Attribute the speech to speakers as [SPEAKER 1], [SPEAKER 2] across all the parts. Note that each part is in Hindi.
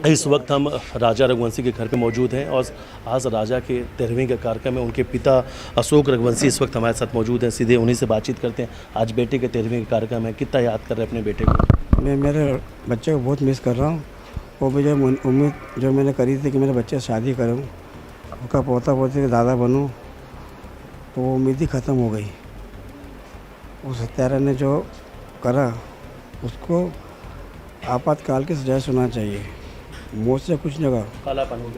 [SPEAKER 1] इस वक्त हम राजा रघुवंशी के घर पे मौजूद हैं और आज राजा के 13वीं का कार्यक्रम है। उनके पिता अशोक रघुवंशी इस वक्त हमारे साथ मौजूद हैं। सीधे उन्हीं से बातचीत करते हैं। आज बेटे के 13वीं का कार्यक्रम है, कितना याद कर रहे हैं अपने बेटे को?
[SPEAKER 2] मैं मेरे बच्चे को बहुत मिस कर रहा हूँ। वो मुझे उम्मीद जो मैंने करी थी कि मेरे बच्चे से शादी करूँ, उनका पोता पोती का दादा बनूँ, तो वो उम्मीद ही ख़त्म हो गई। उस हत्यारा ने जो करा उसको आपातकाल की सजा सुनना चाहिए। मौत से कुछ नहीं होगा,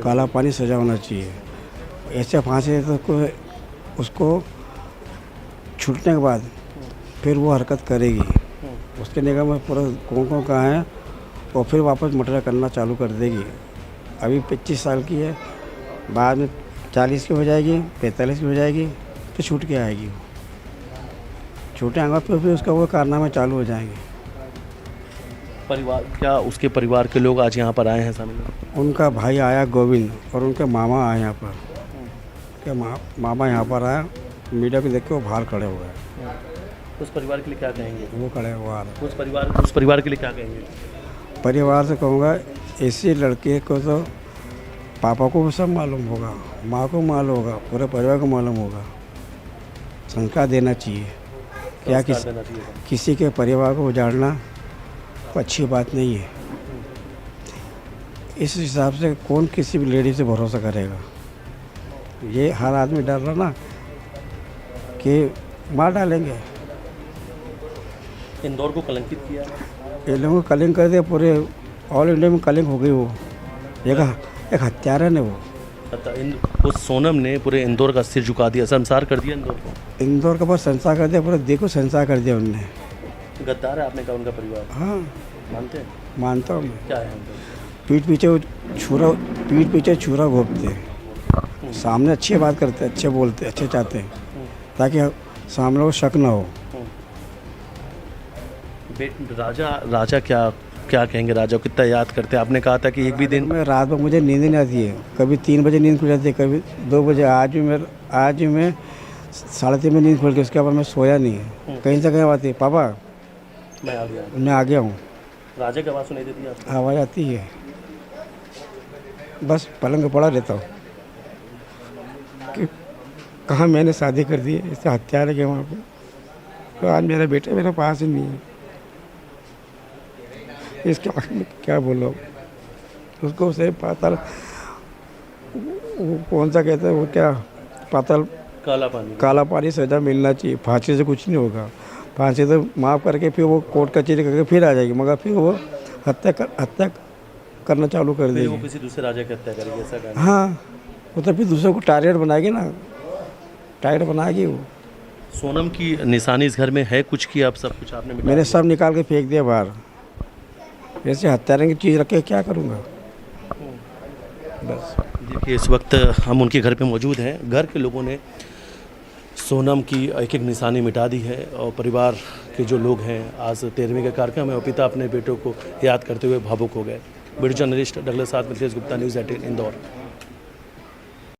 [SPEAKER 2] काला पानी सजा होना चाहिए। ऐसे फांसी तो उसको छूटने के बाद फिर वो हरकत करेगी, उसके निगाह में पूरा कौन कहाँ है और फिर वापस मर्डर करना चालू कर देगी। अभी 25 साल की है, बाद में 40 की हो जाएगी, 45 की हो जाएगी, फिर छूट के आएगी। छूटे आएंगे फिर उसका वो कारनामे चालू हो जाएंगे।
[SPEAKER 1] परिवार क्या उसके परिवार के लोग आज यहाँ पर आए हैं शामिल?
[SPEAKER 2] उनका भाई आया गोविंद और उनके मामा आए यहाँ पर। क्या मामा यहाँ पर आया, मीडिया को देख के वो बाहर खड़े हो गए।
[SPEAKER 1] उस परिवार के लिए क्या कहेंगे?
[SPEAKER 2] वो खड़े हुआ
[SPEAKER 1] उस परिवार के लिए क्या कहेंगे?
[SPEAKER 2] परिवार से कहूँगा, ऐसे लड़के को तो पापा को भी सब मालूम होगा, माँ को मालूम होगा, पूरे परिवार को मालूम होगा। संस्कार देना चाहिए। क्या किसी के परिवार को उजाड़ना अच्छी बात नहीं है। इस हिसाब से कौन किसी भी लेडी से भरोसा करेगा? ये हर आदमी डर रहा ना कि मार डालेंगे।
[SPEAKER 1] इंदौर को कलंकित किया,
[SPEAKER 2] ये लोगों को कलंक कर दिया, पूरे ऑल इंडिया में कलंक हो गई। वो एक हत्यारा ने
[SPEAKER 1] उस सोनम ने पूरे इंदौर का सिर झुका दिया, संसार कर दिया इंदौर को।
[SPEAKER 2] इंदौर का बहुत संसार कर दिया, पूरा देखो संसार कर दिया उनने।
[SPEAKER 1] गद्दार है आपने कहा उनका परिवार?
[SPEAKER 2] हाँ
[SPEAKER 1] मानते हैं?
[SPEAKER 2] मानता हूँ मैं।
[SPEAKER 1] क्या है
[SPEAKER 2] पीठ पीछे छुरा घोंपते हैं, सामने अच्छी बात करते, अच्छे बोलते, अच्छे चाहते हैं ताकि सामने को शक ना हो।
[SPEAKER 1] राजा क्या कहेंगे? राजा को कितना याद करते हैं? आपने कहा था कि एक भी दिन
[SPEAKER 2] में रात में मुझे नींद नहीं आती है, कभी 3 बजे नींद खुल जाती है, कभी 2 बजे। आज भी मैं 3:30 में नींद खुल गई, उसके बाद मैं सोया नहीं है। कहीं से कहीं आती है, पापा मैं आ गया हूँ।
[SPEAKER 1] राजा की आवाज़ सुनाई देती है आपको?
[SPEAKER 2] आवाज़ आती है, बस पलंग पड़ा रहता हूँ कि कहाँ मैंने शादी कर दी है, इससे हत्यारे के वहाँ पे। तो आज मेरा बेटा मेरे पास ही नहीं है। इसके आगे में क्या बोला उसको? उसे पाताल, वो कौन सा कहते हैं वो, क्या पाताल काला पानी सजा मिलना चाहिए। फांसी से कुछ नहीं होगा। फांसी तो माफ़ करके फिर वो कोर्ट कचहरी करके फिर आ जाएगी, मगर फिर वो हत्या करना चालू कर देगी।
[SPEAKER 1] वो किसी दूसरे राजा की हत्या करेगी, ऐसा कहना?
[SPEAKER 2] हाँ, वो तो फिर दूसरे को टारगेट बनाएगी ना, टारगेट बनाएगी वो।
[SPEAKER 1] सोनम की निशानी इस घर में है कुछ की? आप सब कुछ आपने?
[SPEAKER 2] मैंने सब निकाल के फेंक दिया बाहर। ऐसे हत्यारे की चीज़ रख के क्या करूँगा? बस
[SPEAKER 1] देखिए, इस वक्त हम उनके घर पे मौजूद हैं। घर के लोगों ने सोनम की एक निशानी मिटा दी है और परिवार के जो लोग हैं, आज 13वीं का कार्यक्रम है और पिता अपने बेटों को याद करते हुए भावुक हो गए। वीडियो जर्नलिस्ट डगलस साथ मिलते गुप्ता, न्यूज़ 18 इंदौर।